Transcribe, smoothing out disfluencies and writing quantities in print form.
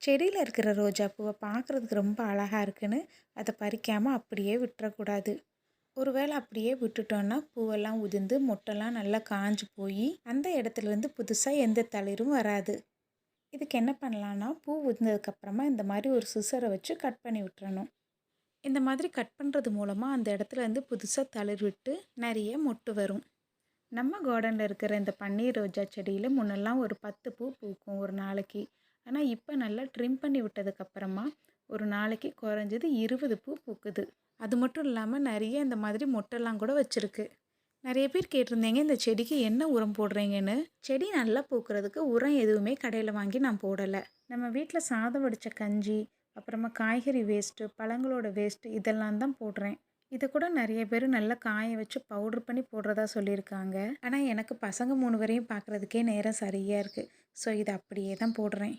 செடியில் இருக்கிற ரோஜா பூவை பார்க்குறதுக்கு ரொம்ப அழகாக இருக்குன்னு அதை பறிக்காமல் அப்படியே விட்டுறக்கூடாது. ஒரு வேளை அப்படியே விட்டுட்டோன்னா பூவெல்லாம் உதிர்ந்து மொட்டெல்லாம் நல்லா காஞ்சு போய் அந்த இடத்துலேருந்து புதுசாக எந்த தளிரும் வராது. இதுக்கு என்ன பண்ணலான்னா, பூ உதிர்ந்ததுக்கப்புறமா இந்த மாதிரி ஒரு சிசரை வச்சு கட் பண்ணி விட்டுறணும். இந்த மாதிரி கட் பண்ணுறது மூலமாக அந்த இடத்துலேருந்து புதுசாக தளிர் விட்டு நிறைய மொட்டு வரும். நம்ம கார்டனில் இருக்கிற இந்த பன்னீர் ரோஜா செடியில் முன்னெல்லாம் ஒரு 10 பூ பூக்கும் ஒரு நாளைக்கு. ஆனால் இப்போ நல்லா ட்ரிம் பண்ணி விட்டதுக்கப்புறமா ஒரு நாளைக்கு குறைஞ்சது 20 பூ பூக்குது. அது மட்டும் இல்லாமல் நிறைய இந்த மாதிரி மொட்டெல்லாம் கூட வச்சுருக்கு. நிறைய பேர் கேட்டிருந்தீங்க இந்த செடிக்கு என்ன உரம் போடுறீங்கன்னு. செடி நல்லா பூக்கிறதுக்கு உரம் எதுவுமே கடையில் வாங்கி நான் போடலை. நம்ம வீட்டில் சாதம் வடித்த கஞ்சி, அப்புறமா காய்கறி வேஸ்ட்டு, பழங்களோட வேஸ்ட்டு இதெல்லாம் தான் போடுறேன். இதை கூட நிறைய பேர் நல்லா காய வச்சு பவுட்ரு பண்ணி போடுறதா சொல்லியிருக்காங்க. ஆனால் எனக்கு பசங்க 3 பேரையும் பார்க்குறதுக்கே நேரம் சரியாக இருக்குது. ஸோ இதை அப்படியே தான் போடுறேன்.